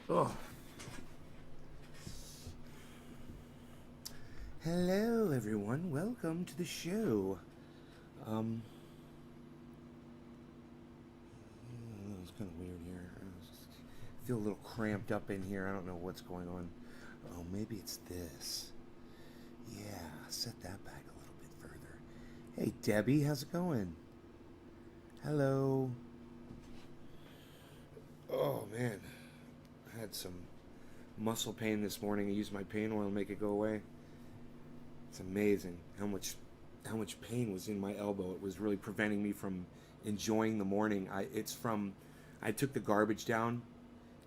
Oh, hello everyone. Welcome to the show. Um, it's kind of weird here. I feel a little cramped up in here. I don't know what's going on. Oh, maybe it's this. Yeah, set that back a little bit further. Hey, Debbie, how's it going? Hello. Oh man, I had some muscle pain this morning. I used my pain oil to make it go away. It's amazing how much pain was in my elbow. It was really preventing me from enjoying the morning. I took the garbage down,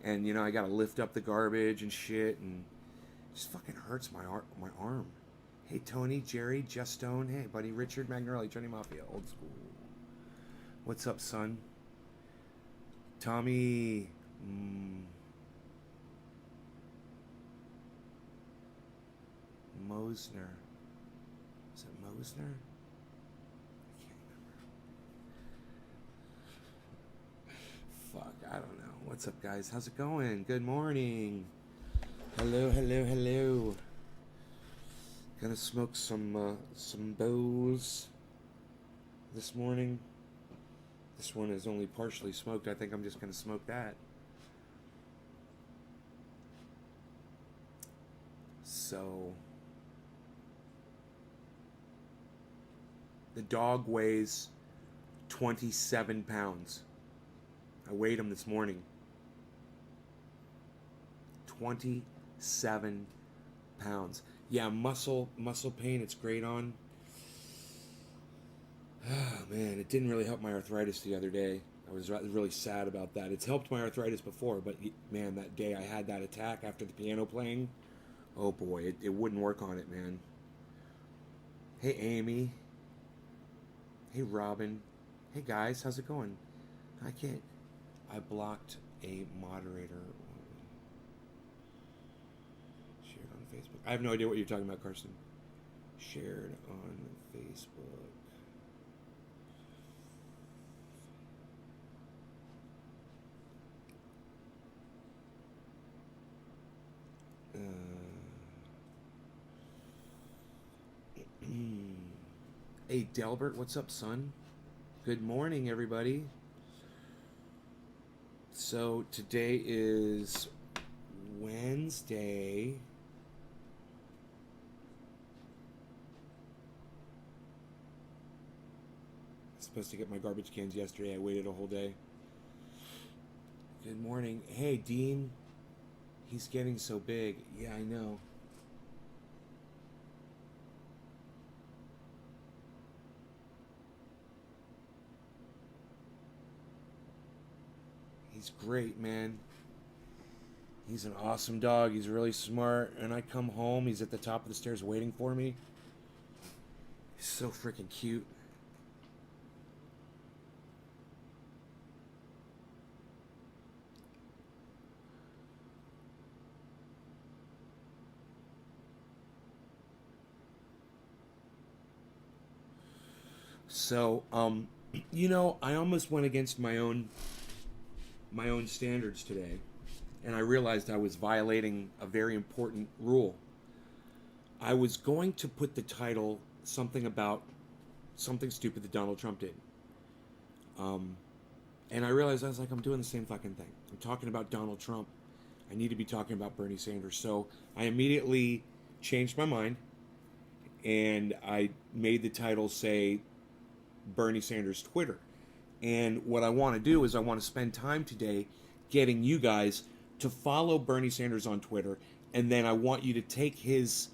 and I got to lift up the garbage and shit, and it just fucking hurts my arm. Hey Tony, Jerry, Just Stone. Hey buddy, Richard Magnarelli, Johnny Mafia, old school. What's up, son? Tommy, Mosner. Is it Mosner? I can't remember. Fuck, I don't know. What's up, guys? How's it going? Good morning. Hello, hello, hello. Gonna smoke some bowls this morning. This one is only partially smoked. I think I'm just gonna smoke that. So the dog weighs 27 pounds. I weighed him this morning. 27 pounds. Yeah, muscle pain. It's great on. Oh man, it didn't really help my arthritis the other day. I was really sad about that. It's helped my arthritis before, but man, that day I had that attack after the piano playing. Oh boy, it wouldn't work on it, man. Hey Amy. Hey Robin. Hey guys, how's it going? I can't. I blocked a moderator. Shared on Facebook. I have no idea what you're talking about, Carson. Shared on Facebook. Uh, hey Delbert, what's up, son? Good morning, everybody. So today is Wednesday. I was supposed to get my garbage cans yesterday. I waited a whole day. Good morning. Hey, Dean. He's getting so big. Yeah, I know. He's great, man. He's an awesome dog. He's really smart. And I come home, he's at the top of the stairs waiting for me. He's so freaking cute. So, I almost went against my own standards today, and I realized I was violating a very important rule. I was going to put the title something about something stupid that Donald Trump did. Um, and I realized I was like, I'm doing the same fucking thing. I'm talking about Donald Trump. I need to be talking about Bernie Sanders. So I immediately changed my mind and I made the title say Bernie Sanders Twitter. And what I want to do is I want to spend time today getting you guys to follow Bernie Sanders on Twitter. And then I want you to take his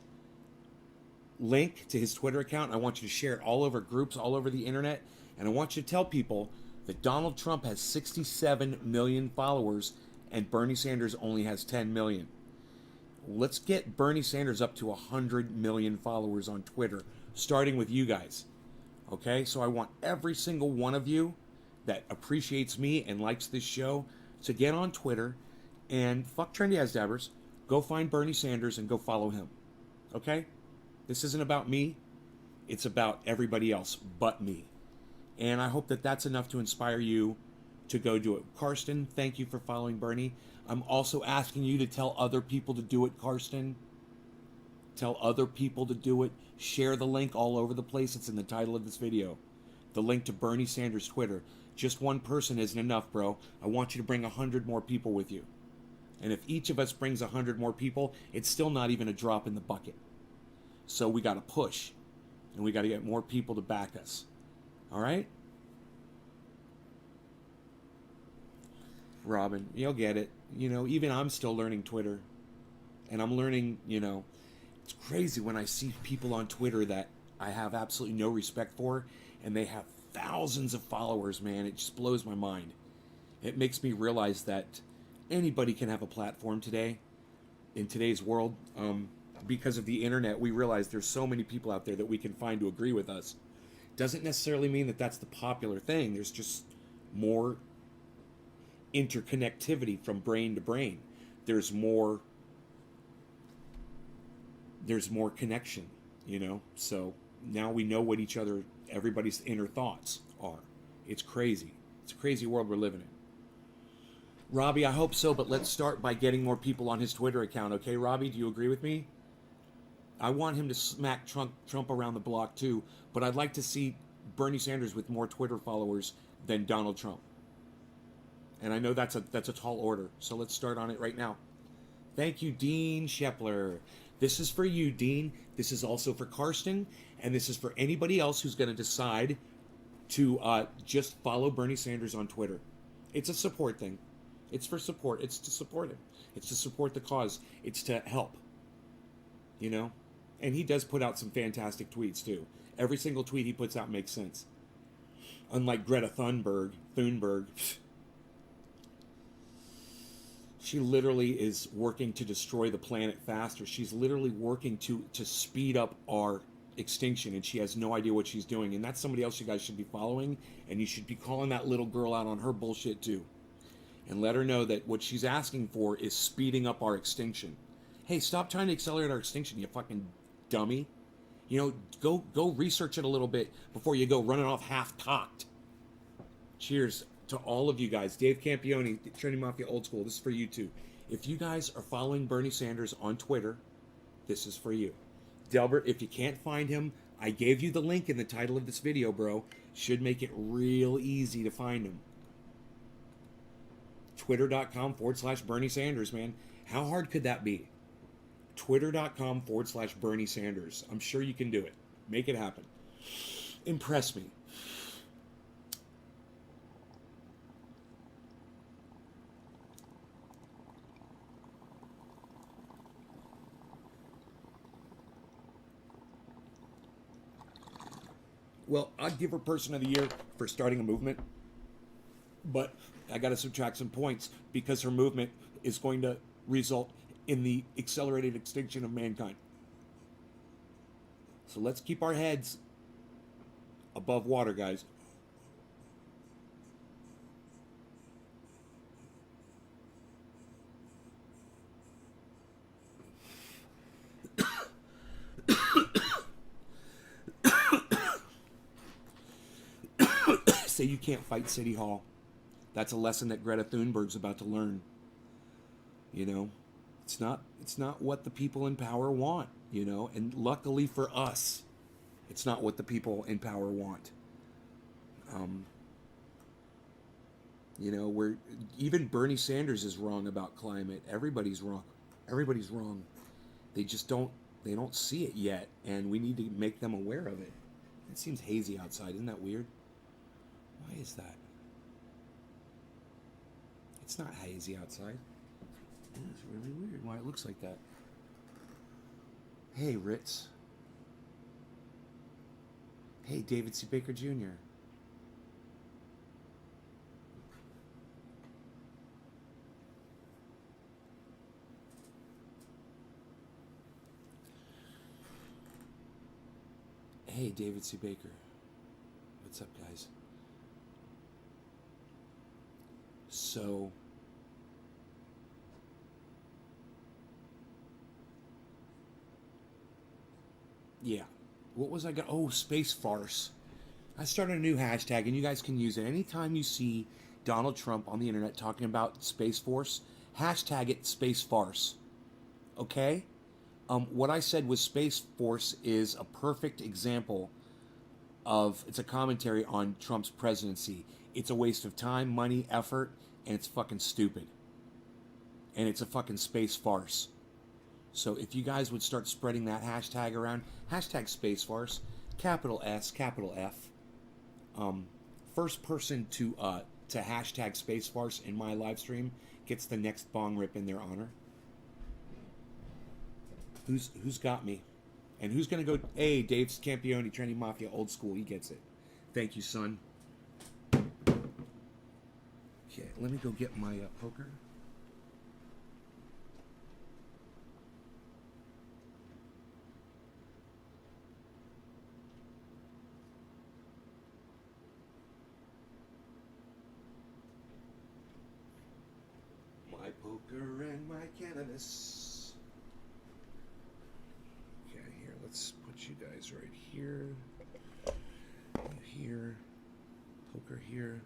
link to his Twitter account. I want you to share it all over groups, all over the internet. And I want you to tell people that Donald Trump has 67 million followers and Bernie Sanders only has 10 million. Let's get Bernie Sanders up to 100 million followers on Twitter, starting with you guys. Okay? So I want every single one of you that appreciates me and likes this show to get on Twitter and fuck Trendy As Dabbers. Go find Bernie Sanders and go follow him. Okay? This isn't about me. It's about everybody else but me. And I hope that that's enough to inspire you to go do it. Karsten, thank you for following Bernie. I'm also asking you to tell other people to do it, Karsten. Tell other people to do it. Share the link all over the place. It's in the title of this video. The link to Bernie Sanders' Twitter. Just one person isn't enough, bro. I want you to bring 100 more people with you. And if each of us brings 100 more people, it's still not even a drop in the bucket. So we got to push. And we got to get more people to back us. All right? Robin, you'll get it. You know, even I'm still learning Twitter. And I'm learning, you know, it's crazy when I see people on Twitter that I have absolutely no respect for, and they have thousands of followers, man. It just blows my mind. It makes me realize that anybody can have a platform today, in today's world. Because of the internet, we realize there's so many people out there that we can find to agree with us. Doesn't necessarily mean that that's the popular thing. There's just more interconnectivity from brain to brain. There's more connection, you know. So now we know what everybody's inner thoughts are. It's crazy. It's a crazy world we're living in. Robbie, I hope so, but let's start by getting more people on his Twitter account, okay, Robbie? Do you agree with me? I want him to smack Trump around the block too, but I'd like to see Bernie Sanders with more Twitter followers than Donald Trump. And I know that's a tall order, so let's start on it right now. Thank you, Dean Shepler. This is for you, Dean. This is also for Karsten, and this is for anybody else who's going to decide to just follow Bernie Sanders on Twitter. It's a support thing. It's for support. It's to support him. It's to support the cause. It's to help. You know? And he does put out some fantastic tweets, too. Every single tweet he puts out makes sense. Unlike Greta Thunberg, she literally is working to destroy the planet faster. She's literally working to speed up our extinction, and she has no idea what she's doing. And that's somebody else you guys should be following, and you should be calling that little girl out on her bullshit, too. And let her know that what she's asking for is speeding up our extinction. Hey, stop trying to accelerate our extinction, you fucking dummy. You know, go research it a little bit before you go running off half-cocked. Cheers to all of you guys. Dave Campione, Trinity Mafia Old School, this is for you too. If you guys are following Bernie Sanders on Twitter, this is for you. Delbert, if you can't find him, I gave you the link in the title of this video, bro. Should make it real easy to find him. Twitter.com/Bernie Sanders, man. How hard could that be? Twitter.com/Bernie Sanders. I'm sure you can do it. Make it happen. Impress me. Well, I'd give her Person of the Year for starting a movement, but I got to subtract some points because her movement is going to result in the accelerated extinction of mankind. So let's keep our heads above water, guys. Say you can't fight City Hall. That's a lesson that Greta Thunberg's about to learn. You know, it's not what the people in power want, you know, and luckily for us, it's not what the people in power want. You know, even Bernie Sanders is wrong about climate. Everybody's wrong. Everybody's wrong. They don't see it yet, and we need to make them aware of it. It seems hazy outside. Isn't that weird? Why is that? It's not hazy outside. It's really weird why it looks like that. Hey, Ritz. Hey, David C. Baker Jr. Hey, David C. Baker. What's up, guys? So, yeah. What was I going to... Oh, Space Farce. I started a new hashtag, and you guys can use it. Anytime you see Donald Trump on the internet talking about Space Force, hashtag it Space Farce. Okay? What I said was Space Force is a perfect example of, it's a commentary on Trump's presidency. It's a waste of time, money, effort, and it's fucking stupid. And it's a fucking space farce. So if you guys would start spreading that hashtag around, hashtag Space Farce, capital S, capital F. First person to hashtag Space Farce in my live stream gets the next bong rip in their honor. Who's got me? And who's gonna go? Hey, Dave Campione, Trendy Mafia, old school. He gets it. Thank you, son. Okay, let me go get my poker. My poker and my cannabis. Okay, here, let's put you guys right here. Here. Poker here.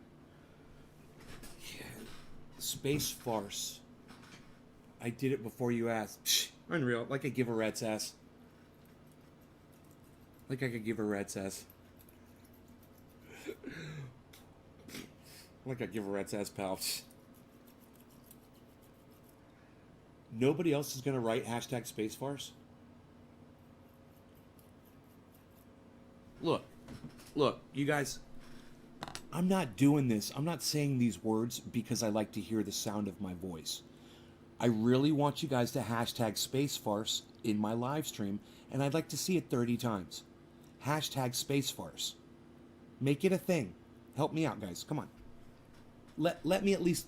Yeah. Space Farce. I did it before you asked. Psh, unreal. Like I give a rat's ass. Like I could give a rat's ass. Like I give a rat's ass, pal. Nobody else is going to write hashtag Space Farce? Look, you guys, I'm not doing this. I'm not saying these words because I like to hear the sound of my voice. I really want you guys to hashtag Space Farce in my live stream, and I'd like to see it 30 times. Hashtag Space Farce. Make it a thing. Help me out, guys. Come on. Let me at least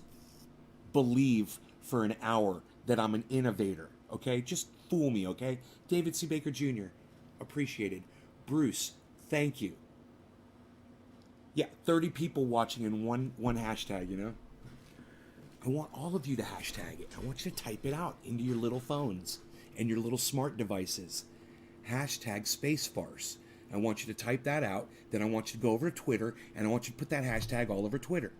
believe for an hour that I'm an innovator, okay? Just fool me, okay? David C. Baker Jr., appreciated. Bruce, thank you. Yeah, 30 people watching in one hashtag, you know? I want all of you to hashtag it. I want you to type it out into your little phones and your little smart devices. Hashtag Space Farce. I want you to type that out. Then I want you to go over to Twitter, and I want you to put that hashtag all over Twitter.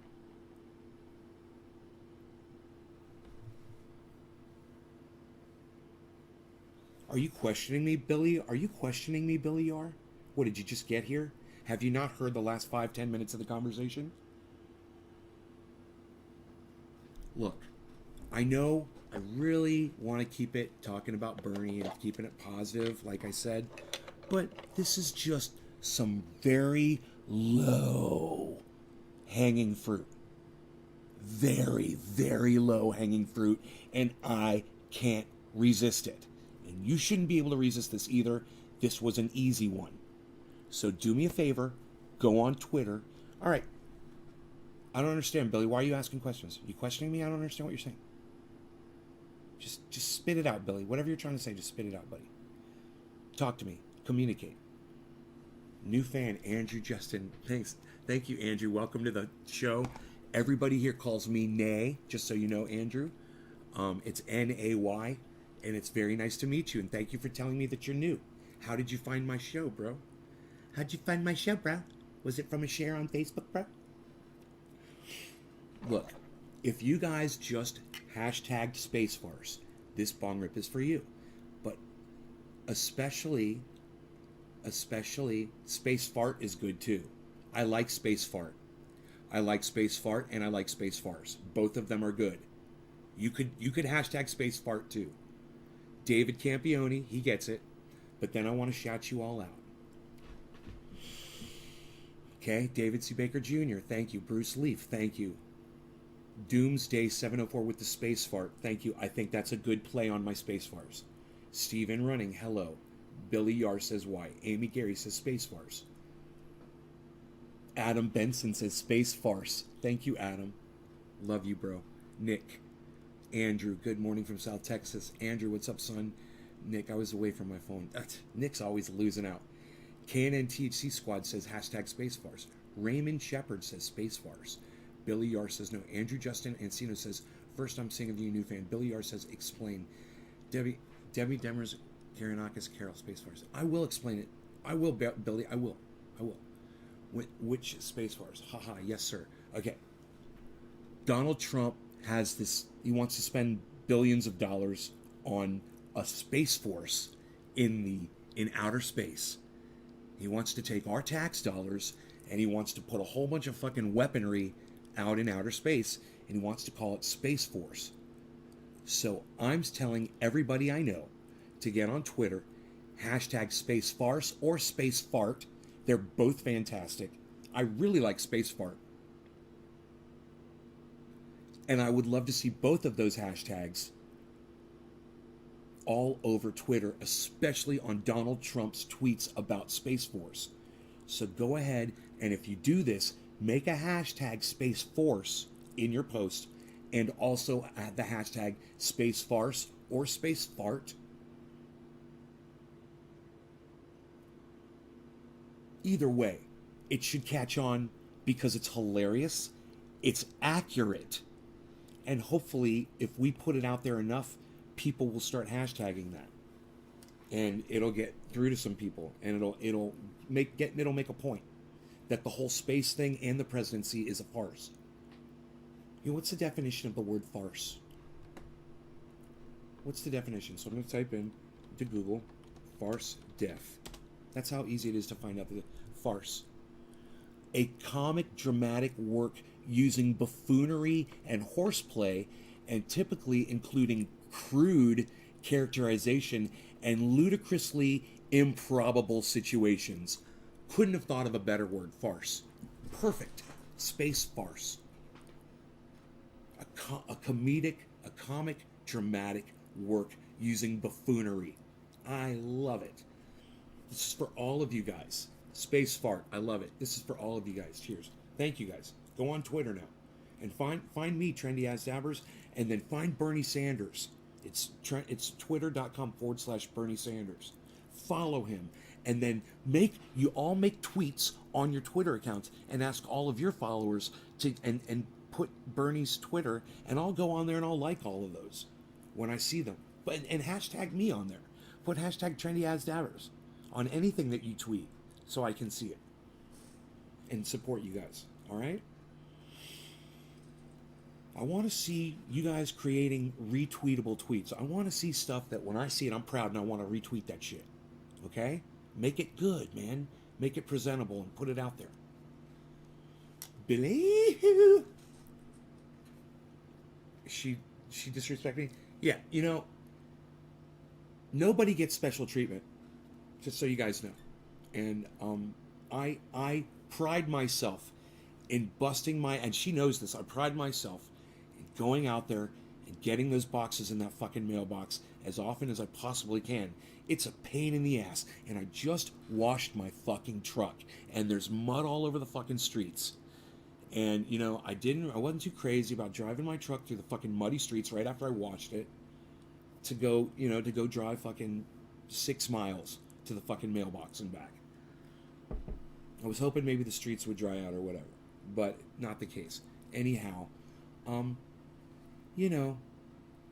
Are you questioning me, Billy? Are you questioning me, Billy Yar? What, did you just get here? Have you not heard the last 5-10 minutes of the conversation? Look, I know I really want to keep it talking about Bernie and keeping it positive, like I said, but this is just some very low hanging fruit. Very, very low hanging fruit, and I can't resist it. And you shouldn't be able to resist this either. This was an easy one. So do me a favor, go on Twitter. All right. I don't understand, Billy. Why are you asking questions? Are you questioning me? I don't understand what you're saying. Just spit it out, Billy. Whatever you're trying to say, just spit it out, buddy. Talk to me. Communicate. New fan, Andrew Justin. Thanks. Thank you, Andrew. Welcome to the show. Everybody here calls me Nay, just so you know, Andrew. It's Nay, and it's very nice to meet you, and thank you for telling me that you're new. How did you find my show, bro? How'd you find my show, bro? Was it from a share on Facebook, bro? Look, if you guys just hashtagged Space Farce, this bong rip is for you. But especially Space Fart is good too. I like Space Fart. I like Space Fart and I like Space Farce. Both of them are good. You could hashtag Space Fart too. David Campione, he gets it. But then I want to shout you all out. Okay, David C. Baker Jr., thank you. Bruce Leaf, thank you. Doomsday 704 with the Space Fart, thank you. I think that's a good play on my Space Farce. Steven Running, hello. Billy Yar says why. Amy Gary says Space Farce. Adam Benson says Space Farce. Thank you, Adam. Love you, bro. Nick. Andrew, good morning from South Texas. Andrew, what's up, son? Nick, I was away from my phone. Nick's always losing out. KNN THC Squad says hashtag Space Farce. Raymond Shepard says Space Farce. Billy Yar says no. Andrew Justin Ancino says, first time seeing of you, new fan. Billy Yar says, explain. Debbie Demers, Karanakis, Carol, Space Farce. I will explain it. I will, Billy. I will. Which Space Farce? Haha, yes, sir. Okay. Donald Trump has this, he wants to spend billions of dollars on a space force in outer space. He wants to take our tax dollars and he wants to put a whole bunch of fucking weaponry out in outer space, and he wants to call it Space Force. So I'm telling everybody I know to get on Twitter, hashtag Space Farce or Space Fart. They're both fantastic. I really like Space Fart. And I would love to see both of those hashtags all over Twitter, especially on Donald Trump's tweets about Space Force. So go ahead, and if you do this, make a hashtag Space Force in your post, and also add the hashtag Space Farce or Space Fart. Either way, it should catch on because it's hilarious, it's accurate, and hopefully if we put it out there enough, people will start hashtagging that, and it'll get through to some people, and it'll make a point that the whole space thing and the presidency is a farce. You know, what's the definition of the word farce? What's the definition? So I'm going to type in to Google farce def. That's how easy it is to find out the farce. A comic dramatic work using buffoonery and horseplay, and typically including crude characterization and ludicrously improbable situations. Couldn't have thought of a better word. Farce. Perfect. Space farce. A comic dramatic work using buffoonery. I love it. This is for all of you guys. Space fart. I love it. This is for all of you guys. Cheers. Thank you guys. Go on Twitter now. And find me, Trendy As Dabbers, and then find Bernie Sanders. It's twitter.com/Bernie Sanders. Follow him. And then make tweets on your Twitter accounts and ask all of your followers to and put Bernie's Twitter, and I'll go on there and I'll like all of those when I see them. And hashtag me on there. Put hashtag Trendy As Dabbers on anything that you tweet so I can see it and support you guys. All right? I want to see you guys creating retweetable tweets. I want to see stuff that when I see it, I'm proud and I want to retweet that shit. Okay? Make it good, man. Make it presentable and put it out there. Billy? She disrespect me? Yeah, you know, nobody gets special treatment, just so you guys know. And I pride myself in busting and she knows this, I pride myself in going out there and getting those boxes in that fucking mailbox as often as I possibly can. It's a pain in the ass, and I just washed my fucking truck, and there's mud all over the fucking streets. And, you know, I wasn't too crazy about driving my truck through the fucking muddy streets right after I washed it to go drive fucking 6 miles to the fucking mailbox and back. I was hoping maybe the streets would dry out or whatever, but not the case. Anyhow, you know,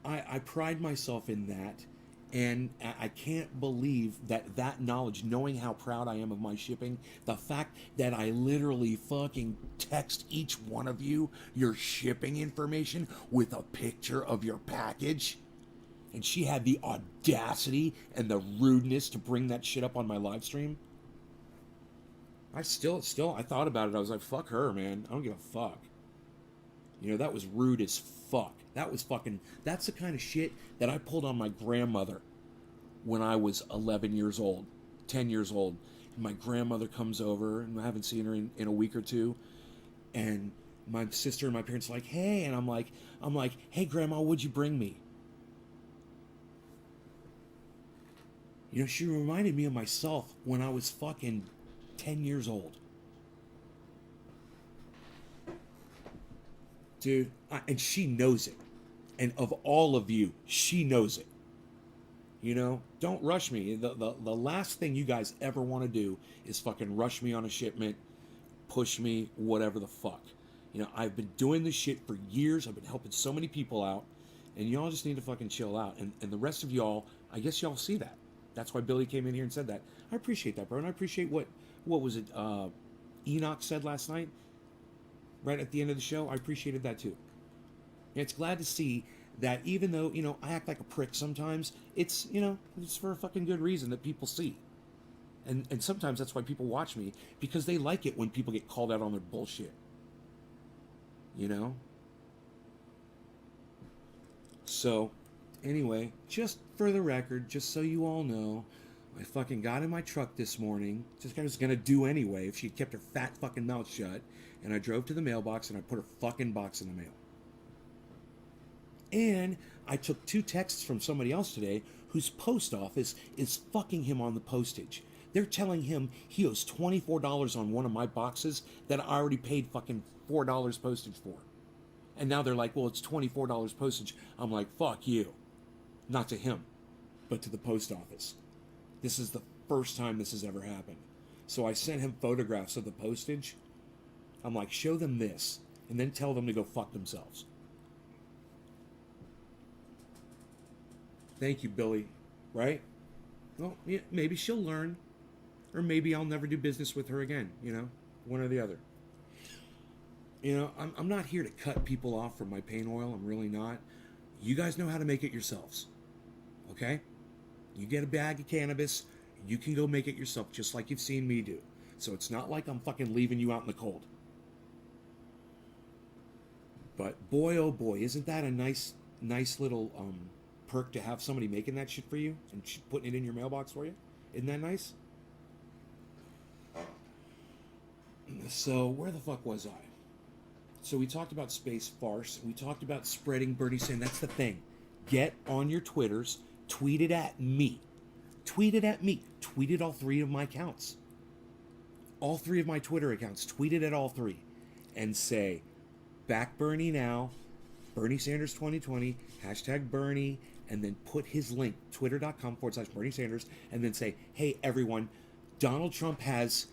I pride myself in that, and I can't believe that knowledge, knowing how proud I am of my shipping, the fact that I literally fucking text each one of you your shipping information with a picture of your package, and she had the audacity and the rudeness to bring that shit up on my live stream. I thought about it. I was like, fuck her, man. I don't give a fuck. You know, that was rude as fuck. That's the kind of shit that I pulled on my grandmother when I was 11 years old, 10 years old. And my grandmother comes over, and I haven't seen her in a week or two. And my sister and my parents are like, hey, and I'm like, hey, Grandma, what'd you bring me? You know, she reminded me of myself when I was fucking 10 years old. Dude, and she knows it. And of all of you, she knows it. You know, don't rush me. The last thing you guys ever want to do is fucking rush me on a shipment, push me, whatever the fuck. You know, I've been doing this shit for years. I've been helping so many people out, and y'all just need to fucking chill out. And the rest of y'all, I guess y'all see that. That's why Billy came in here and said that. I appreciate that, bro. And I appreciate what was it, Enoch said last night? Right at the end of the show? I appreciated that too. It's glad to see that even though, I act like a prick sometimes, it's for a fucking good reason that people see. And sometimes that's why people watch me, because they like it when people get called out on their bullshit. You know? So, anyway, just for the record, just so you all know, I fucking got in my truck this morning. Just I was gonna do anyway if she'd kept her fat fucking mouth shut. And I drove to the mailbox and I put her fucking box in the mail. And I took 2 texts from somebody else today whose post office is fucking him on the postage. They're telling him he owes $24 on one of my boxes that I already paid fucking $4 postage for. And now they're like, well, it's $24 postage. I'm like, fuck you. Not to him, but to the post office. This is the first time this has ever happened. So I sent him photographs of the postage. I'm like, show them this, and then tell them to go fuck themselves. Thank you, Billy. Right? Well, yeah, maybe she'll learn. Or maybe I'll never do business with her again, one or the other. I'm not here to cut people off from my pain oil. I'm really not. You guys know how to make it yourselves. Okay? You get a bag of cannabis, you can go make it yourself, just like you've seen me do. So it's not like I'm fucking leaving you out in the cold. But boy, oh boy, isn't that a nice little perk to have somebody making that shit for you and putting it in your mailbox for you? Isn't that nice? So where the fuck was I? So we talked about space farce. We talked about spreading Bernie Sanders. That's the thing. Get on your Twitters. Tweet it at me. Tweet it at me. Tweet it all 3 of my accounts. All 3 of my Twitter accounts. Tweet it at all 3. And say, back Bernie now. Bernie Sanders 2020. Hashtag Bernie. And then put his link. Twitter.com/Bernie Sanders. And then say, hey, everyone. Donald Trump has,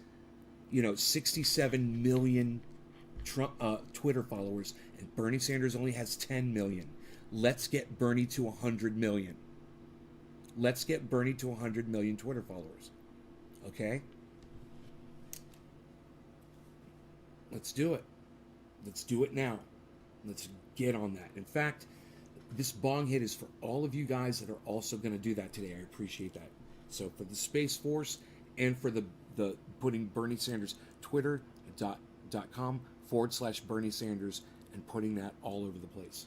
67 million Twitter followers. And Bernie Sanders only has 10 million. Let's get Bernie to 100 million. Let's get Bernie to 100 million Twitter followers. Okay? Let's do it. Let's do it now. Let's get on that. In fact, this bong hit is for all of you guys that are also going to do that today. I appreciate that. So for the Space Force and for the putting Bernie Sanders, twitter.com/Bernie Sanders and putting that all over the place.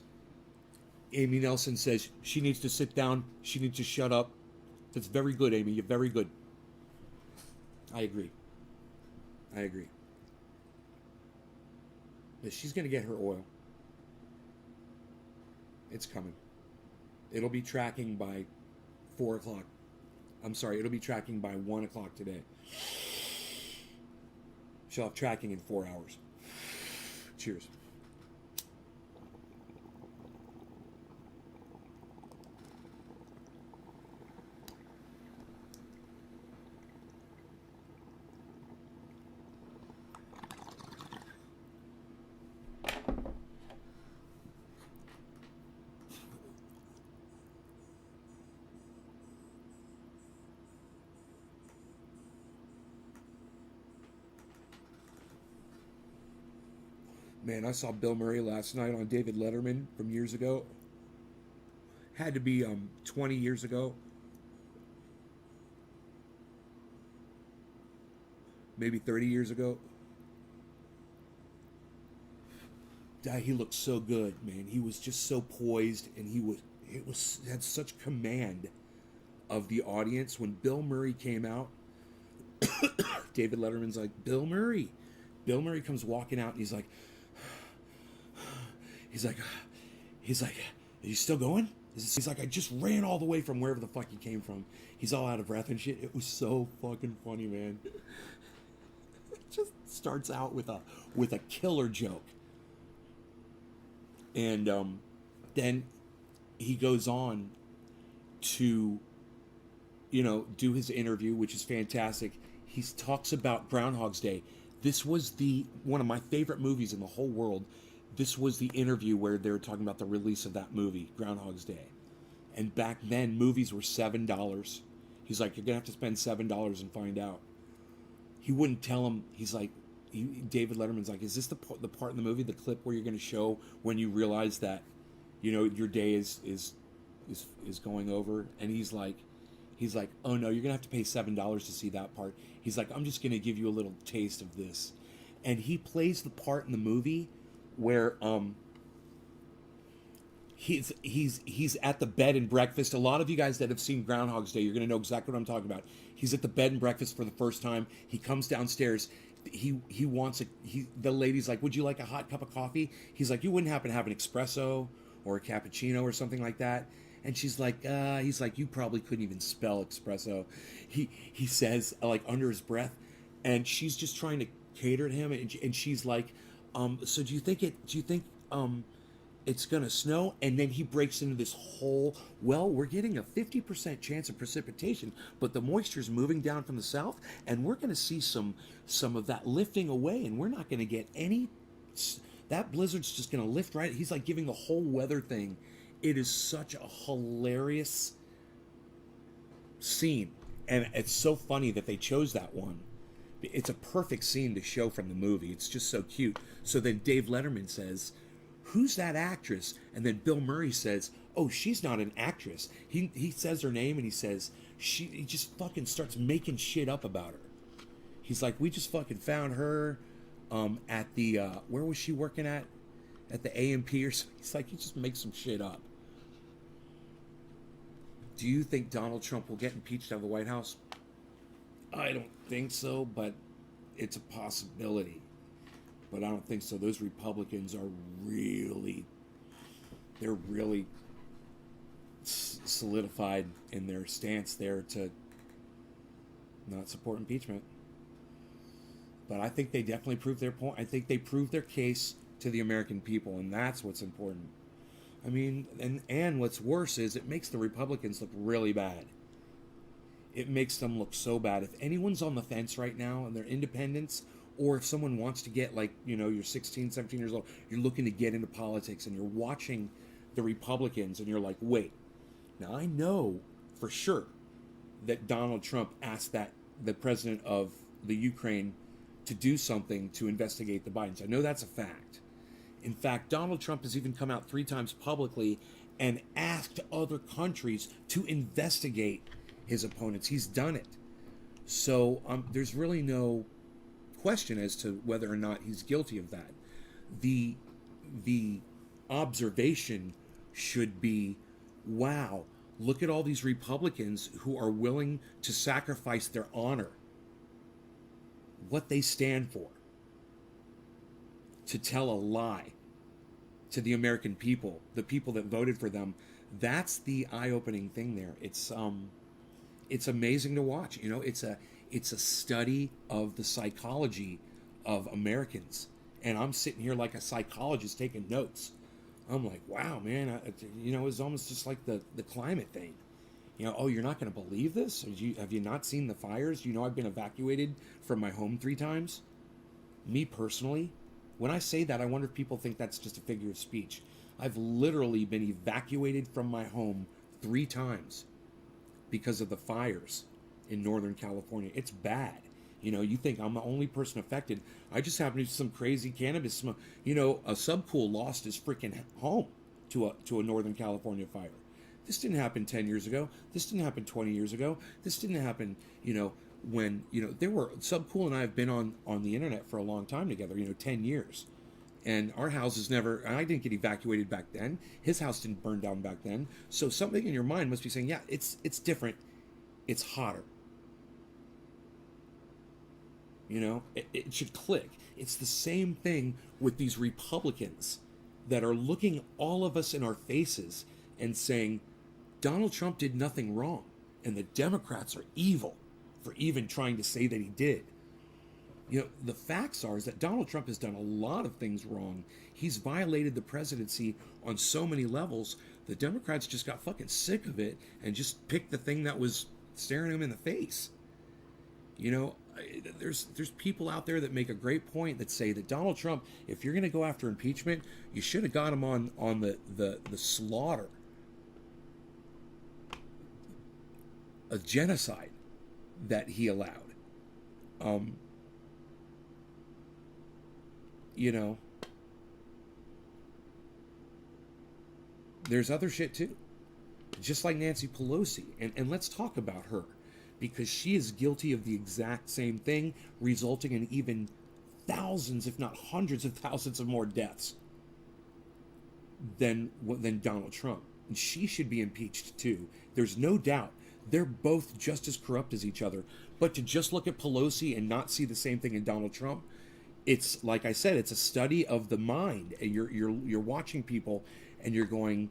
Amy Nelson says she needs to sit down. She needs to shut up. That's very good, Amy. You're very good. I agree. But she's going to get her oil. It's coming. It'll be tracking by 4 o'clock. I'm sorry, it'll be tracking by 1 o'clock today. She'll have tracking in 4 hours. Cheers. Man, I saw Bill Murray last night on David Letterman from years ago. Had to be 20 years ago. Maybe 30 years ago. He looked so good, man. He was just so poised, and had such command of the audience. When Bill Murray came out, David Letterman's like, Bill Murray. Bill Murray comes walking out, and he's like, are you still going? He's like, I just ran all the way from wherever the fuck he came from. He's all out of breath and shit. It was so fucking funny, man. It just starts out with a killer joke. And then he goes on to, do his interview, which is fantastic. He talks about Groundhog's Day. This was one of my favorite movies in the whole world. This was the interview where they were talking about the release of that movie, Groundhog's Day. And back then, movies were $7. He's like, you're going to have to spend $7 and find out. He wouldn't tell him. He's like, David Letterman's like, is this the part in the movie, the clip where you're going to show when you realize that your day is going over, and he's like, oh no, you're gonna have to pay $7 to see that part. He's like, I'm just gonna give you a little taste of this, and he plays the part in the movie where he's at the bed and breakfast. A lot of you guys that have seen Groundhog's Day, you're gonna know exactly what I'm talking about. He's at the bed and breakfast for the first time. He comes downstairs. He wants the lady's like, would you like a hot cup of coffee? He's like, you wouldn't happen to have an espresso or a cappuccino or something like that? And she's like, he's like, you probably couldn't even spell espresso. He says, like, under his breath, and she's just trying to cater to him, and she's like, so do you think it's gonna snow? And then he breaks into this whole, well, we're getting a 50% chance of precipitation, but the moisture's moving down from the south, and we're gonna see some of that lifting away, and we're not gonna get any, that blizzard's just gonna lift right. He's like giving the whole weather thing. It is such a hilarious scene, and it's so funny that they chose that one. It's a perfect scene to show from the movie. It's just so cute. So then Dave Letterman says, who's that actress? And then Bill Murray says, oh, she's not an actress. He says her name, and he says, he just fucking starts making shit up about her. He's like, we just fucking found her at the, where was she working at? At the A&P or something. He's like, he just makes some shit up. Do you think Donald Trump will get impeached out of the White House? I don't think so, but it's a possibility. But I don't think so. Those Republicans are they're really solidified in their stance there to not support impeachment. But I think they definitely proved their point. I think they proved their case to the American people, and that's what's important. I mean, and what's worse is it makes the Republicans look really bad. It makes them look so bad. If anyone's on the fence right now and they're independents, or if someone wants to get, like, you're 16, 17 years old, you're looking to get into politics, and you're watching the Republicans, and you're like, wait, now I know for sure that Donald Trump asked the president of the Ukraine to do something to investigate the Bidens. I know that's a fact. In fact, Donald Trump has even come out 3 times publicly and asked other countries to investigate his opponents. He's done it. So there's really no question as to whether or not he's guilty of that. The observation should be, wow, look at all these Republicans who are willing to sacrifice their honor, what they stand for, to tell a lie to the American people, the people that voted for them. That's the eye-opening thing there. It's amazing to watch. It's a study of the psychology of Americans, and I'm sitting here like a psychologist taking notes. I'm like, wow, man. It's almost just like the climate thing. Oh, you're not going to believe this? Have you not seen the fires? I've been evacuated from my home 3 times. Me personally, when I say that, I wonder if people think that's just a figure of speech. I've literally been evacuated from my home 3 times because of the fires in Northern California. It's bad. You think I'm the only person affected. I just happen to do some crazy cannabis smoke. A subcool lost his freaking home to a Northern California fire. This didn't happen 10 years ago. This didn't happen 20 years ago. This didn't happen, when, there were, Subcool and I have been on the internet for a long time together, 10 years. And our houses I didn't get evacuated back then. His house didn't burn down back then. So something in your mind must be saying, yeah, it's different. It's hotter. It should click. It's the same thing with these Republicans that are looking all of us in our faces and saying, Donald Trump did nothing wrong, and the Democrats are evil for even trying to say that he did. The facts are is that Donald Trump has done a lot of things wrong. He's violated the presidency on so many levels. The Democrats just got fucking sick of it and just picked the thing that was staring him in the face. There's people out there that make a great point that say that Donald Trump, if you're going to go after impeachment, you should have got him on the slaughter, a genocide that he allowed. there's other shit too. Just like Nancy Pelosi. And let's talk about her. Because she is guilty of the exact same thing, resulting in even thousands, if not hundreds of thousands of more deaths than Donald Trump. And she should be impeached too. There's no doubt. They're both just as corrupt as each other. But to just look at Pelosi and not see the same thing in Donald Trump, it's like I said, it's a study of the mind. And you're watching people and you're going,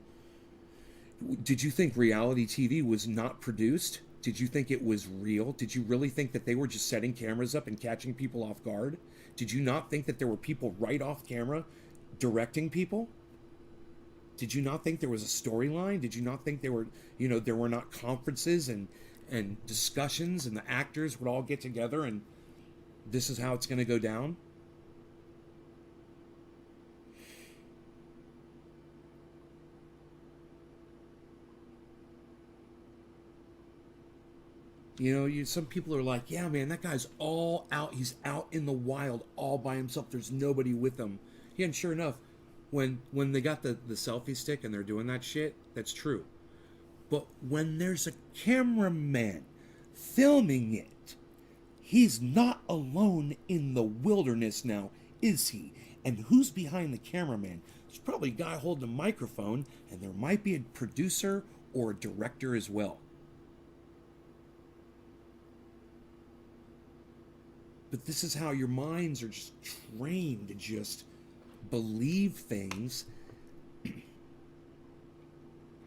did you think reality TV was not produced? Did you think it was real? Did you really think that they were just setting cameras up and catching people off guard? Did you not think that there were people right off camera directing people? Did you not think there was a storyline? Did you not think there were not conferences and discussions and the actors would all get together and this is how it's going to go down? Some people are like, yeah, man, that guy's all out. He's out in the wild all by himself. There's nobody with him. Yeah, and sure enough, when they got the selfie stick and they're doing that shit, that's true. But when there's a cameraman filming it, he's not alone in the wilderness now, is he? And who's behind the cameraman? There's probably a guy holding a microphone, and there might be a producer or a director as well. But this is how your minds are just trained to just believe things.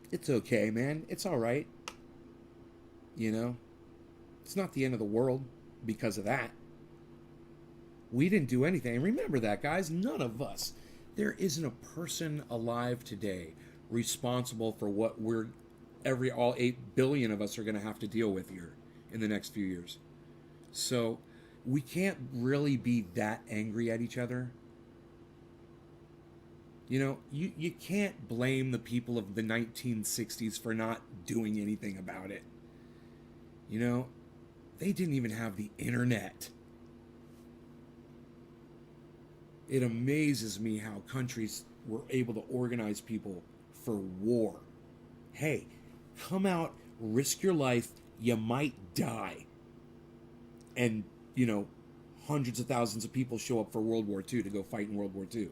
It's okay, man. It's all right. It's not the end of the world because of that. We didn't do anything. And remember that, guys. None of us. There isn't a person alive today responsible for what all 8 billion of us are going to have to deal with here in the next few years. So we can't really be that angry at each other. You can't blame the people of the 1960s for not doing anything about it. They didn't even have the internet. It amazes me how countries were able to organize people for war. Hey, come out, risk your life, you might die. And hundreds of thousands of people show up for World War II to go fight in World War II.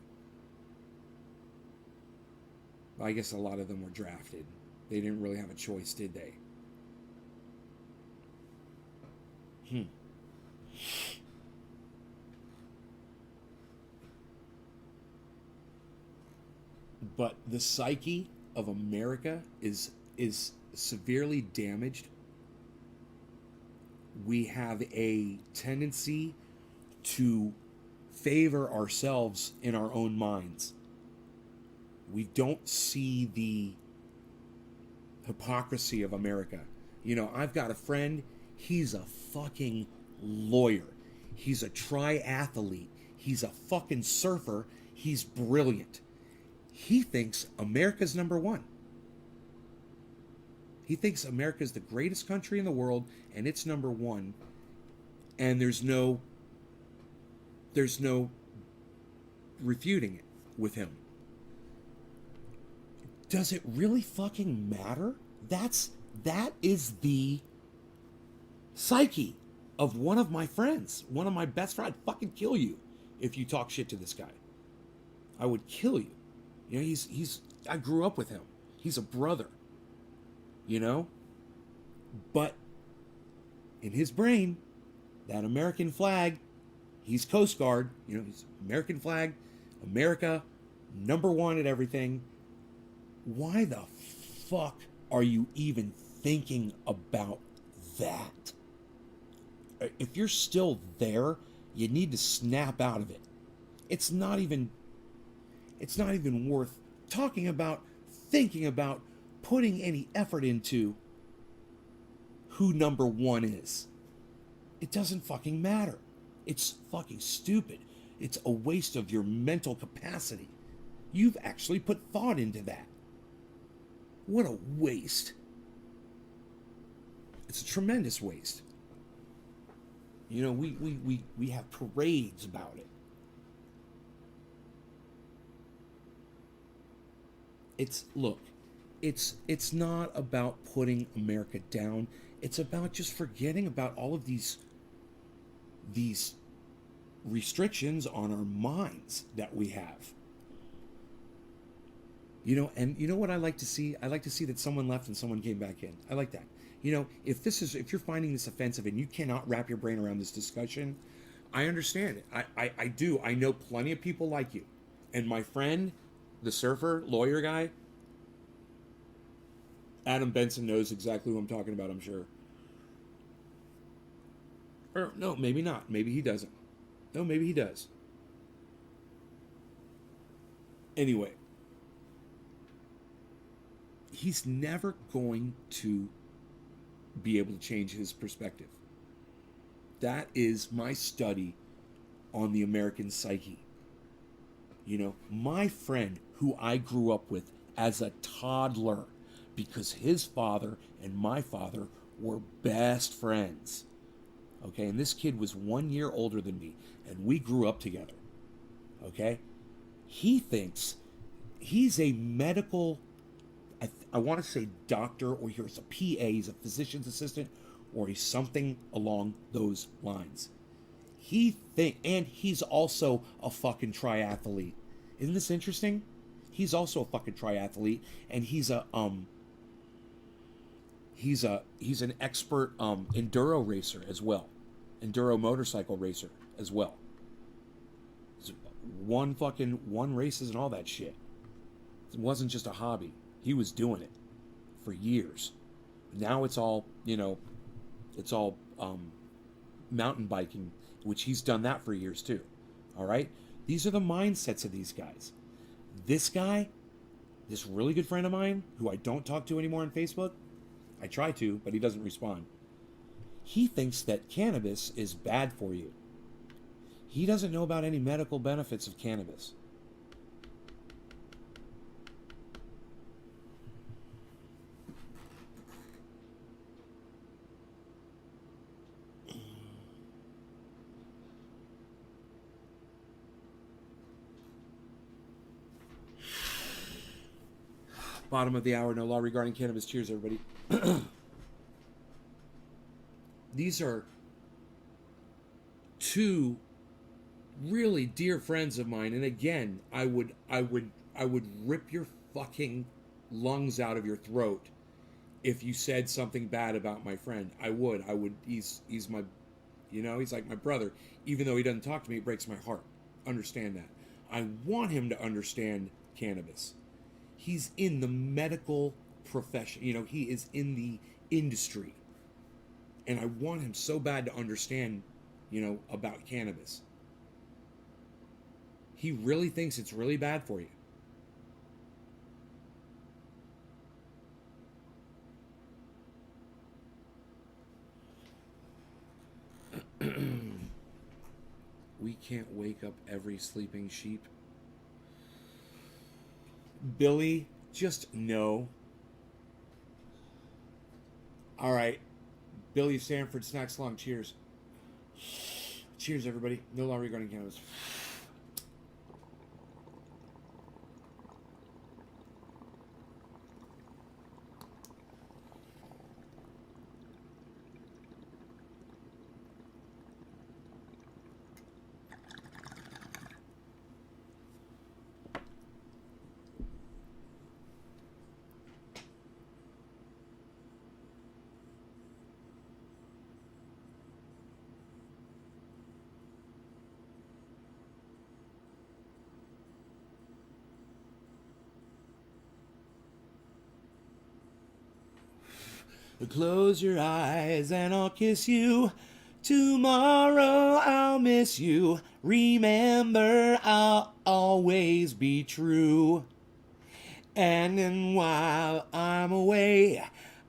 I guess a lot of them were drafted. They didn't really have a choice, did they? But the psyche of America is severely damaged. We have a tendency to favor ourselves in our own minds. We don't see the hypocrisy of America. I've got a friend, he's a fucking lawyer. He's a triathlete. He's a fucking surfer. He's brilliant. He thinks America's number one. He thinks America's the greatest country in the world and it's number one. And there's no refuting it with him. Does it really fucking matter? That is the psyche of one of my friends, one of my best friends. I'd fucking kill you if you talk shit to this guy. I would kill you. I grew up with him. He's a brother. But in his brain, that American flag, he's Coast Guard, he's American flag, America, number one at everything. Why the fuck are you even thinking about that? If you're still there, you need to snap out of it. It's not even worth talking about, thinking about, putting any effort into who number one is. It doesn't fucking matter. It's fucking stupid. It's a waste of your mental capacity. You've actually put thought into that. What a waste. It's a tremendous waste. We have parades about it. Look, it's not about putting America down. It's about just forgetting about all of these restrictions on our minds that we have. And you know what I like to see? I like to see that someone left and someone came back in. I like that. If you're finding this offensive and you cannot wrap your brain around this discussion, I understand it. I do. I know plenty of people like you. And my friend, the surfer, lawyer guy, Adam Benson knows exactly who I'm talking about, I'm sure. Or no, maybe not. Maybe he doesn't. No, maybe he does. Anyway, he's never going to be able to change his perspective. That is my study on the American psyche. My friend who I grew up with as a toddler, because his father and my father were best friends. Okay, and this kid was 1 year older than me, and we grew up together. Okay, he thinks he's a medical, I want to say doctor, or he's a PA, he's a physician's assistant, or he's something along those lines. And he's also a fucking triathlete. Isn't this interesting? He's also a fucking triathlete, and he's an expert enduro racer as well, enduro motorcycle racer as well. Won races and all that shit. It wasn't just a hobby. He was doing it for years. Now it's all mountain biking, which he's done that for years too. All right? These are the mindsets of these guys. This guy, this really good friend of mine, who I don't talk to anymore on Facebook, I try to, but he doesn't respond. He thinks that cannabis is bad for you. He doesn't know about any medical benefits of cannabis. Bottom of the hour, no law regarding cannabis. Cheers, everybody. These are two really dear friends of mine, and again, I would rip your fucking lungs out of your throat if you said something bad about my friend. I would. He's my, he's like my brother. Even though he doesn't talk to me, it breaks my heart. Understand that. I want him to understand cannabis. He's in the medical profession. He is in the industry. And I want him so bad to understand, about cannabis. He really thinks it's really bad for you. We can't wake up every sleeping sheep. Billy, just no. All right. Billy Sanford, Snacks Long, cheers. Cheers, everybody. No law regarding cannabis. Close your eyes and I'll kiss you. Tomorrow I'll miss you. Remember, I'll always be true. And then while I'm away,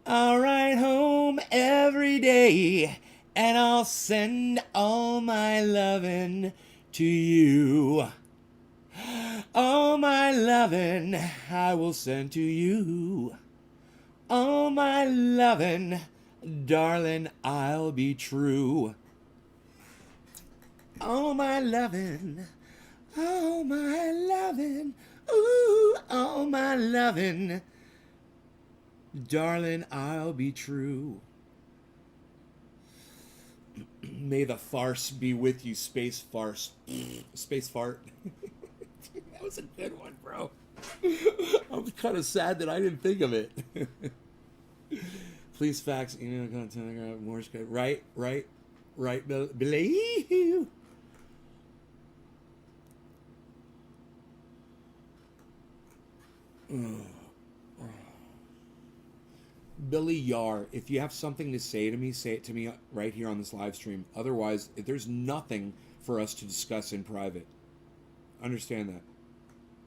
I'll write home every day. And I'll send all my lovin' to you. All my lovin' I will send to you. All my lovin', darling, I'll be true. All my lovin', ooh, all my lovin'. Darling, I'll be true. May the farce be with you, space farce. Space fart. That was a good one, bro. I'm kind of sad that I didn't think of it. Please fax, email, contact, Morse code. Right, believe you. Billy Yar, if you have something to say to me, say it to me right here on this live stream. Otherwise, there's nothing for us to discuss in private. Understand that.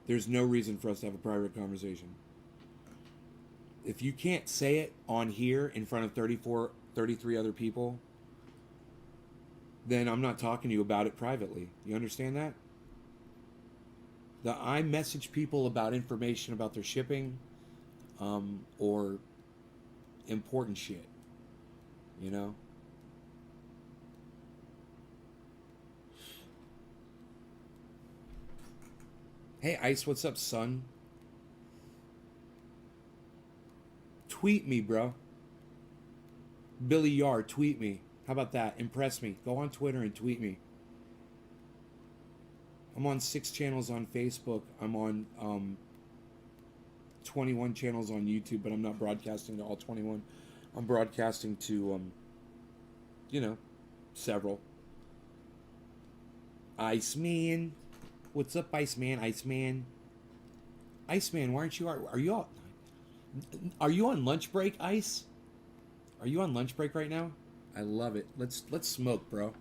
There's no reason for us to have a private conversation. If you can't say it on here in front of 33 other people, then I'm not talking to you about it privately. You understand that? I message people about information about their shipping, or important shit. You know? Hey, Ice, what's up, son? Tweet me, bro. Billy Yard, tweet me. How about that? Impress me. Go on Twitter and tweet me. I'm on 6 channels on Facebook. I'm on 21 channels on YouTube, but I'm not broadcasting to all 21. I'm broadcasting to, several. Iceman. What's up, Iceman? Iceman, why aren't you? Are you on lunch break, Ice? Are you on lunch break right now? I love it. Let's smoke, bro.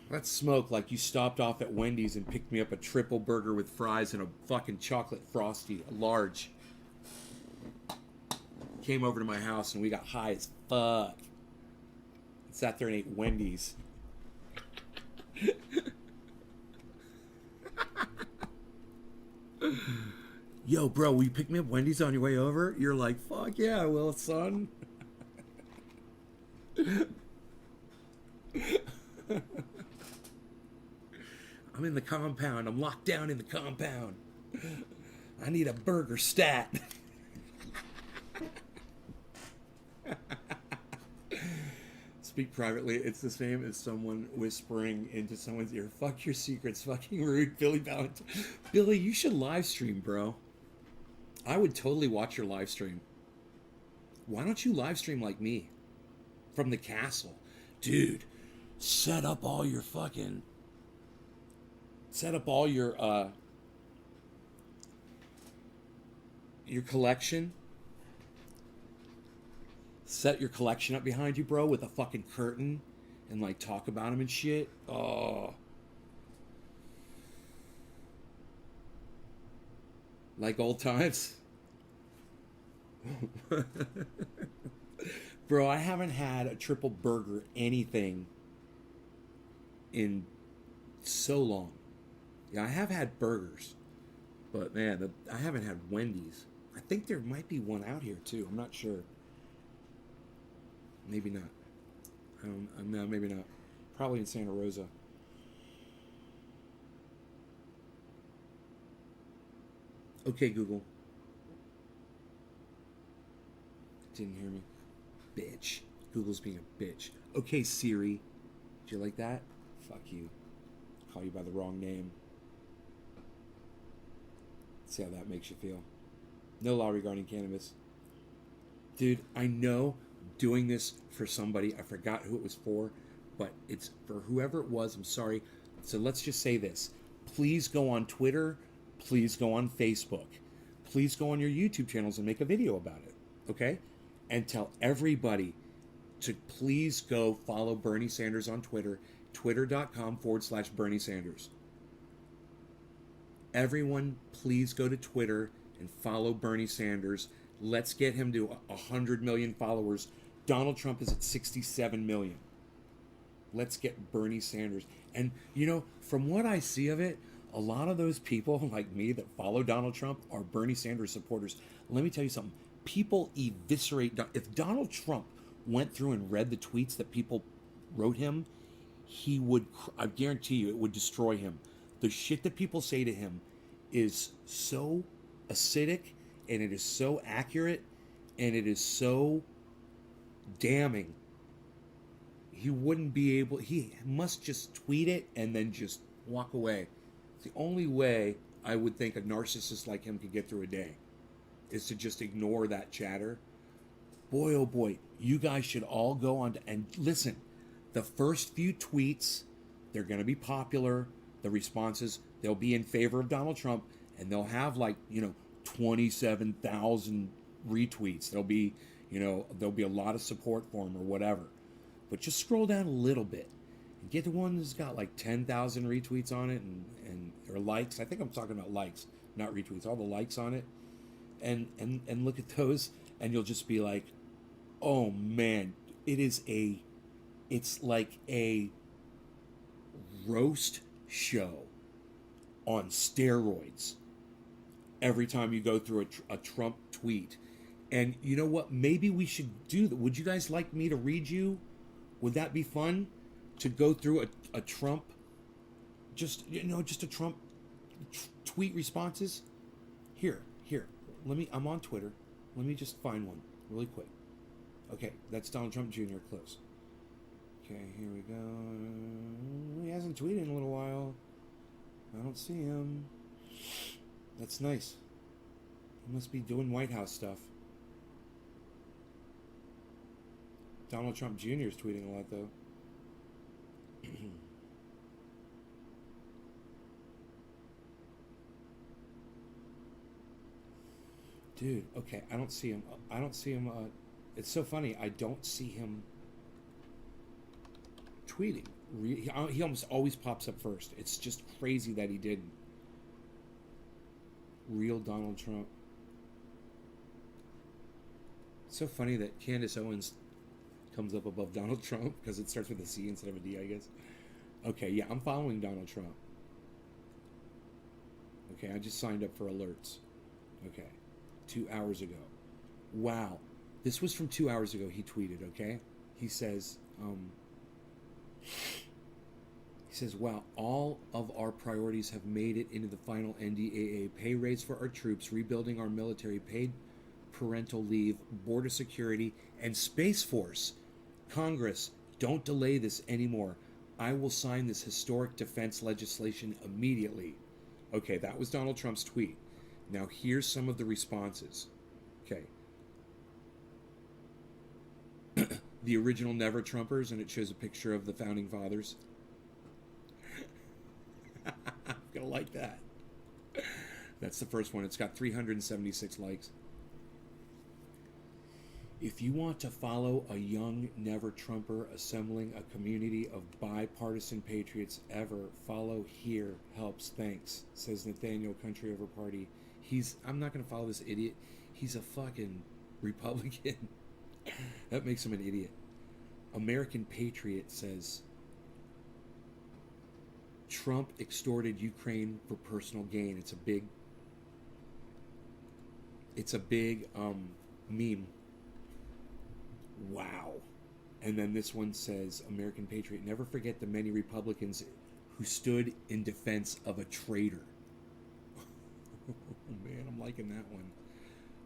Let's smoke like you stopped off at Wendy's and picked me up a triple burger with fries and a fucking chocolate frosty, a large. Came over to my house and we got high as fuck. Sat there and ate Wendy's. Yo, bro, will you pick me up Wendy's on your way over? You're like, fuck yeah, I will, son. I'm in the compound. I'm locked down in the compound. I need a burger stat. Speak privately. It's the same as someone whispering into someone's ear, fuck your secrets, fucking rude, Billy Valentine. Billy, you should live stream, bro. I would totally watch your live stream. Why don't you live stream like me? From the castle. Dude, set up all your collection. Set your collection up behind you, bro, with a fucking curtain and like talk about them and shit. Oh. Like old times. Bro, I haven't had a triple burger anything in so long. Yeah, I have had burgers. But man, I haven't had Wendy's. I think there might be one out here too. I'm not sure. Maybe not. No, maybe not. Probably in Santa Rosa. Okay, Google. Didn't hear me. Bitch. Google's being a bitch. Okay, Siri. Did you like that? Fuck you. Call you by the wrong name. See how that makes you feel. No law regarding cannabis. Dude, I know doing this for somebody, I forgot who it was for, but it's for whoever it was. I'm sorry. So let's just say this. Please go on Twitter. Please go on Facebook. Please go on your YouTube channels and make a video about it. Okay? And tell everybody to please go follow Bernie Sanders on Twitter. Twitter.com/Bernie Sanders. Everyone, please go to Twitter and follow Bernie Sanders. Let's get him to 100 million followers. Donald Trump is at 67 million. Let's get Bernie Sanders. And, from what I see of it, a lot of those people like me that follow Donald Trump are Bernie Sanders supporters. Let me tell you something. People eviscerate. If Donald Trump went through and read the tweets that people wrote him, he would, I guarantee you, it would destroy him. The shit that people say to him is so acidic and it is so accurate, and it is so damning. He wouldn't be able. He must just tweet it and then just walk away. It's the only way I would think a narcissist like him could get through a day is to just ignore that chatter. Boy, oh boy, you guys should all go on and listen. The first few tweets, they're going to be popular. The responses, they'll be in favor of Donald Trump, and they'll have 27,000 retweets. There'll be a lot of support for him or whatever. But just scroll down a little bit and get the one that's got 10,000 retweets on it and or likes. I think I'm talking about likes, not retweets. All the likes on it, and look at those, and you'll just be like, oh man, it's like a roast show on steroids every time you go through a Trump tweet. And you know what? Maybe we should do that. Would you guys like me to read you? Would that be fun to go through a Trump, just a Trump tweet responses? Here. I'm on Twitter. Let me just find one really quick. Okay, that's Donald Trump Jr. Close. Okay, here we go. He hasn't tweeted in a little while. I don't see him. That's nice. He must be doing White House stuff. Donald Trump Jr. is tweeting a lot, though. Dude, okay, I don't see him. It's so funny. I don't see him tweeting. He almost always pops up first. It's just crazy that he didn't. Real Donald Trump. It's so funny that Candace Owens comes up above Donald Trump because it starts with a C instead of a D, I guess. Okay, yeah, I'm following Donald Trump. Okay, I just signed up for alerts. Okay, 2 hours ago. Wow, this was from 2 hours ago. He tweeted. Okay, he says, wow, all of our priorities have made it into the final NDAA. Pay raise for our troops, rebuilding our military, paid parental leave, border security, and Space Force. Congress, don't delay this anymore. I will sign this historic defense legislation immediately. Okay, that was Donald Trump's tweet. Now here's some of the responses. Okay. The original Never Trumpers, and it shows a picture of the founding fathers. I'm gonna like that. That's the first one. It's got 376 likes. If you want to follow a young Never Trumper assembling a community of bipartisan patriots ever, follow here. Helps. Thanks, says Nathaniel Country Over Party. I'm not going to follow this idiot. He's a fucking Republican. That makes him an idiot. American Patriot says, Trump extorted Ukraine for personal gain. It's a big meme. Wow. And then this one says, American Patriot, never forget the many Republicans who stood in defense of a traitor. Oh, man, I'm liking that one.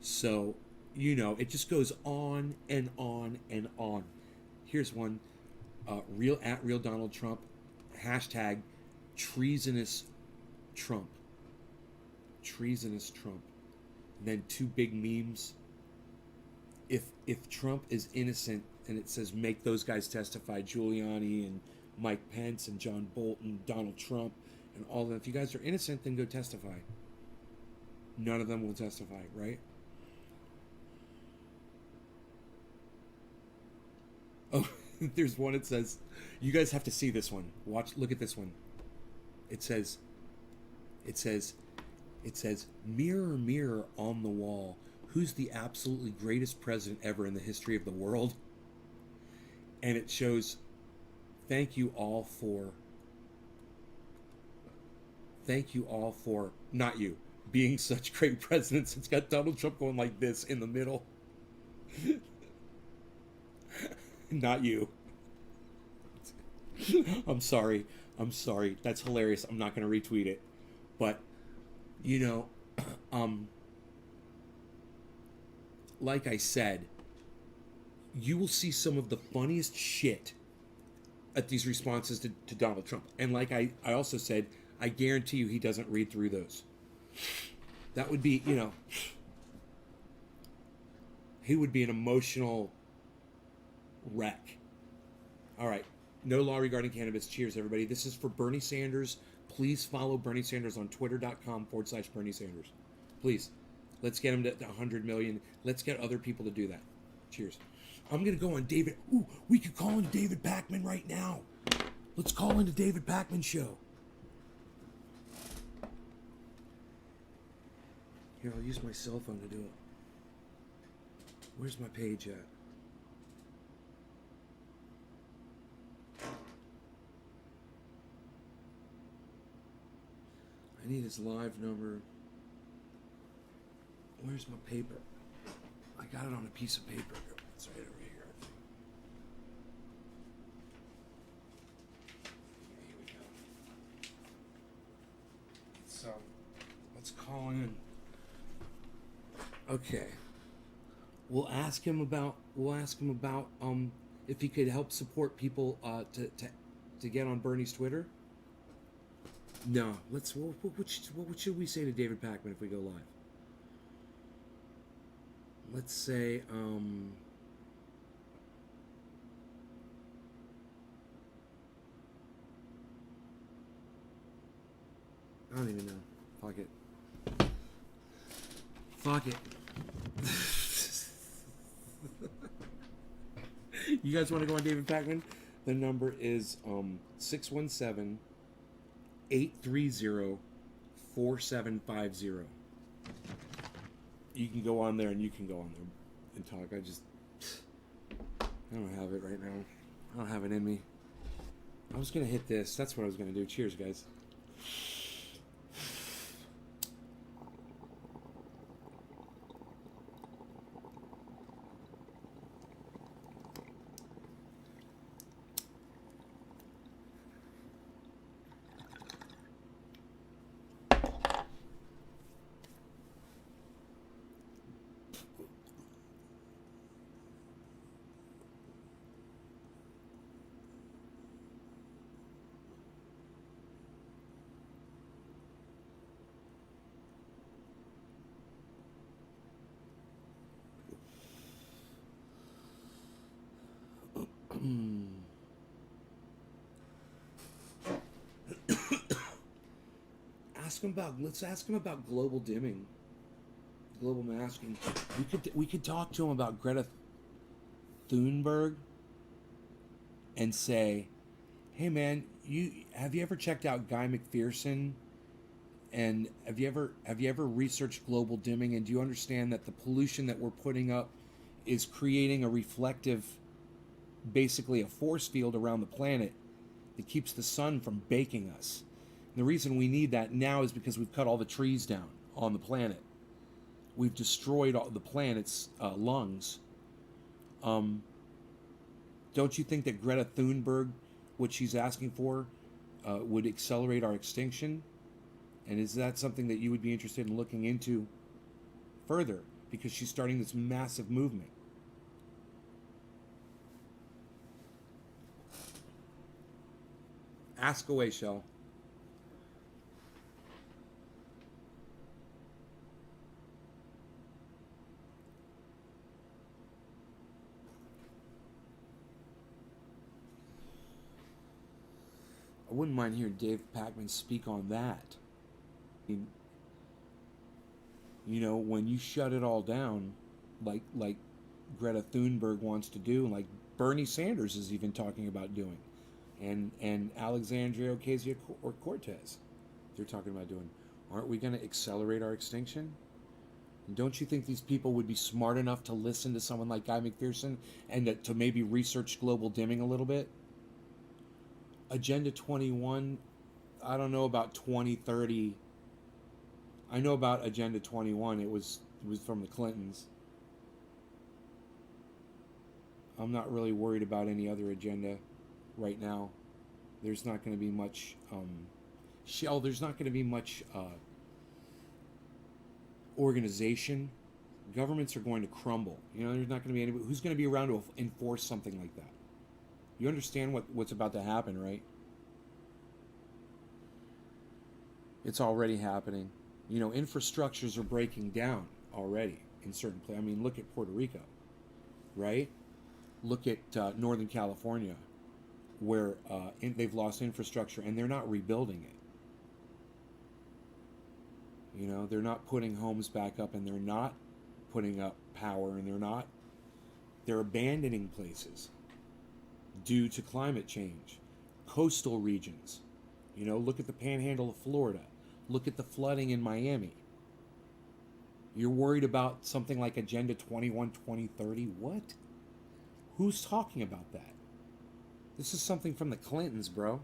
So, it just goes on and on and on. Here's one. Real Donald Trump. Hashtag treasonous Trump. Treasonous Trump. And then two big memes. If Trump is innocent, and it says make those guys testify, Giuliani and Mike Pence and John Bolton, Donald Trump, and all of them. If you guys are innocent, then go testify. None of them will testify, right? Oh, there's one. It says, you guys have to see this one. Look at this one. It says, mirror, mirror on the wall, who's the absolutely greatest president ever in the history of the world? And it shows, thank you all for, not you, being such great presidents. It's got Donald Trump going like this in the middle. Not you. I'm sorry. That's hilarious. I'm not going to retweet it. But, like I said, you will see some of the funniest shit at these responses to Donald Trump. And like I also said, I guarantee you he doesn't read through those. That would be, he would be an emotional wreck. All right. No law regarding cannabis. Cheers, everybody. This is for Bernie Sanders. Please follow Bernie Sanders on twitter.com/Bernie Sanders. Please. Let's get him to 100 million. Let's get other people to do that. Cheers. I'm going to go on David. Ooh, we could call in David Pakman right now. Let's call into David Pakman show. Here, I'll use my cell phone to do it. Where's my page at? I need his live number. Where's my paper? I got it on a piece of paper. It's right over here. Here we go. So, let's call in. Okay. We'll ask him about if he could help support people to get on Bernie's Twitter. No, let's. What should we say to David Pakman if we go live? Let's say, I don't even know. Fuck it. Fuck it. You guys want to go on David Pakman? The number is 617-830-4750. You can go on there and you can go on there and talk. I don't have it right now. I don't have it in me. I was going to hit this. That's what I was going to do. Cheers, guys. Let's ask him about global dimming, global masking. We could talk to him about Greta Thunberg and say, hey man, have you ever checked out Guy McPherson? And have you ever researched global dimming? And do you understand that the pollution that we're putting up is creating a reflective, basically a force field around the planet that keeps the sun from baking us? And the reason we need that now is because we've cut all the trees down on the planet. We've destroyed all the planet's lungs. Don't you think that Greta Thunberg, what she's asking for, would accelerate our extinction? And is that something that you would be interested in looking into further? Because she's starting this massive movement. Ask away, Shell. I wouldn't mind hearing Dave Pakman speak on that. When you shut it all down, like Greta Thunberg wants to do, and like Bernie Sanders is even talking about doing, and Alexandria Ocasio-Cortez, they're talking about doing. Aren't we going to accelerate our extinction? And don't you think these people would be smart enough to listen to someone like Guy McPherson and to maybe research global dimming a little bit? Agenda 21, I don't know about 2030. I know about Agenda 21. It was from the Clintons. I'm not really worried about any other agenda right now. There's not going to be much there's not going to be much organization Governments are going to crumble. You know, there's not going to be anybody who's going to be around to enforce something like that. You understand what's about to happen, right? It's already happening. You know, infrastructures are breaking down already in certain places. I mean, look at Puerto Rico, right? Look at Northern California, where they've lost infrastructure and they're not rebuilding it. You know, they're not putting homes back up, and they're not putting up power, and they're abandoning places due to climate change. Coastal regions, you know, look at the panhandle of Florida. Look at the flooding in Miami. You're worried about something like Agenda 21 2030? What? Who's talking about that? This is something from the Clintons, bro.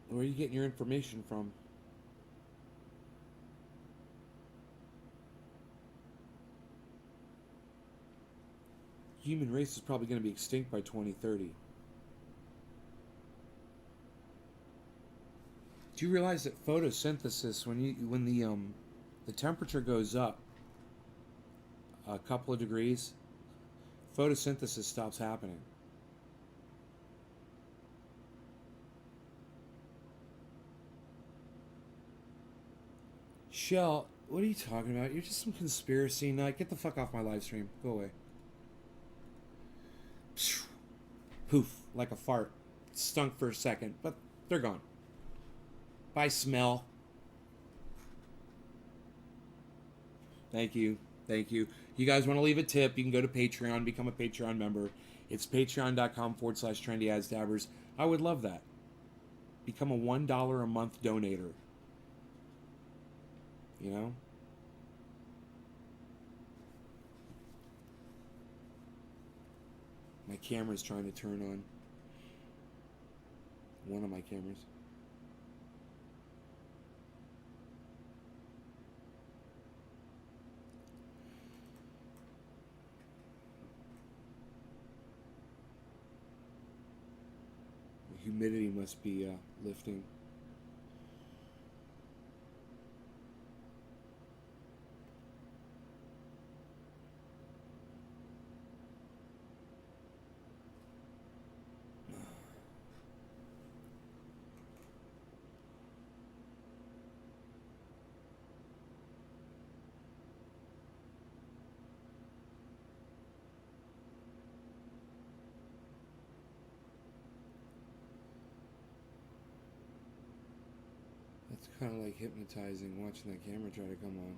Where are you getting your information from? Human race is probably going to be extinct by 2030. Do you realize that photosynthesis, when the temperature goes up a couple of degrees, photosynthesis stops happening. Shell, what are you talking about? You're just some conspiracy nut. Get the fuck off my live stream. Go away. Poof, like a fart. Stunk for a second, but they're gone. Bye, smell. Thank you. Thank you. You guys want to leave a tip, you can go to Patreon, become a Patreon member. It's patreon.com/trendyadstabbers. I would love that. Become a $1 a month donator. You know? My camera's trying to turn on. One of my cameras. The humidity must be lifting. It's kind of like hypnotizing watching that camera try to come on.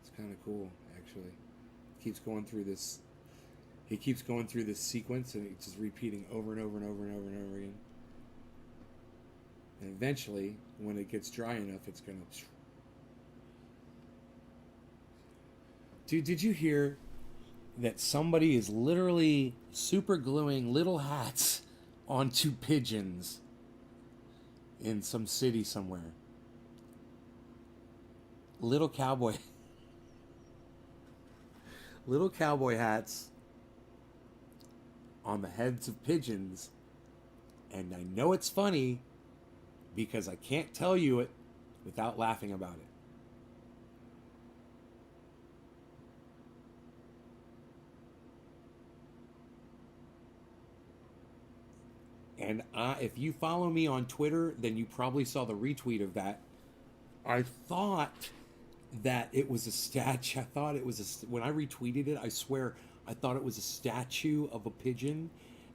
It's kind of cool, actually. It keeps going through this. He keeps going through this sequence, and it's just repeating over and over and over and over and over again. And eventually, when it gets dry enough, it's gonna. Dude, did you hear that somebody is literally super gluing little hats onto pigeons in some city somewhere? Little cowboy hats on the heads of pigeons. And I know it's funny because I can't tell you it without laughing about it. And if you follow me on Twitter, then you probably saw the retweet of that. I thought that it was a statue. I thought it was when I retweeted it, I swear I thought it was a statue of a pigeon.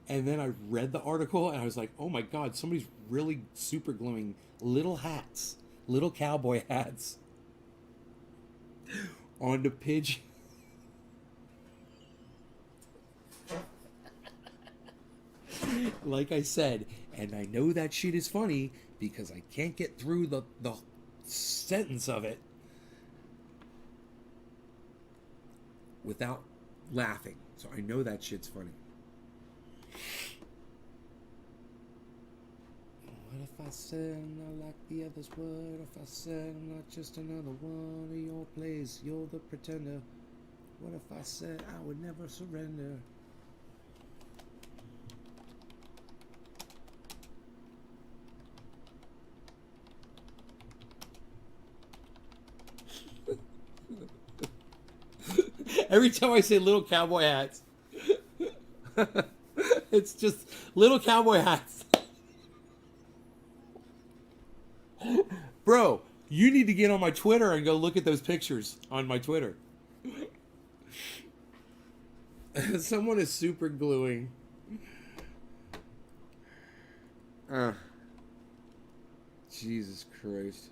And then I read the article and I was like, oh my God, somebody's really super gluing little hats, little cowboy hats onto pigeon. Like I said, and I know that shit is funny because I can't get through the sentence of it without laughing. So I know that shit's funny. What if I said I'm not like the others? What if I said I'm not just another one of your plays? You're the pretender. What if I said I would never surrender? Every time I say little cowboy hats, it's just little cowboy hats. Bro, you need to get on my Twitter and go look at those pictures on my Twitter. Someone is super gluing. Jesus Christ.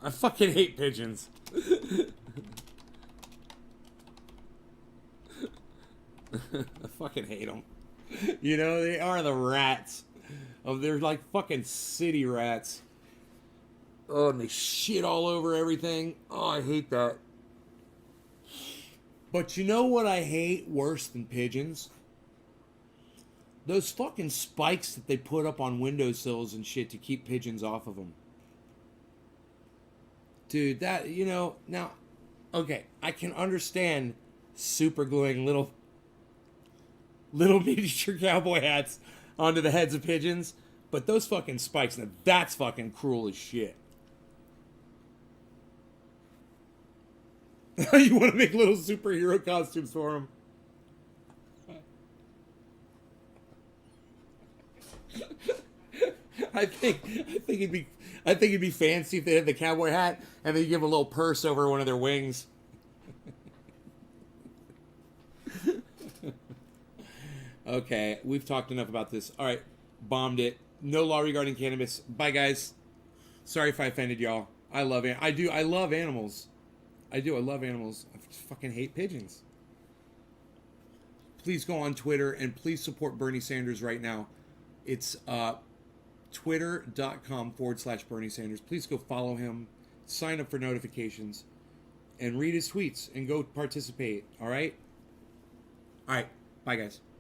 I fucking hate pigeons. I fucking hate them. You know, they are the rats. Oh, they're like fucking city rats. Oh, and they shit all over everything. Oh, I hate that. But you know what I hate worse than pigeons? Those fucking spikes that they put up on windowsills and shit to keep pigeons off of them. Dude, that, you know, now, okay, I can understand super gluing little miniature cowboy hats onto the heads of pigeons, but those fucking spikes, now that's fucking cruel as shit. You want to make little superhero costumes for them? I think it'd be fancy if they had the cowboy hat and they give a little purse over one of their wings. Okay, we've talked enough about this. All right, bombed it. No law regarding cannabis. Bye, guys. Sorry if I offended y'all. I love it. I do. I love animals. I do. I love animals. I just fucking hate pigeons. Please go on Twitter and please support Bernie Sanders right now. It's twitter.com/Bernie Sanders. Please go follow him, sign up for notifications, and read his tweets and go participate. All right? All right. Bye, guys.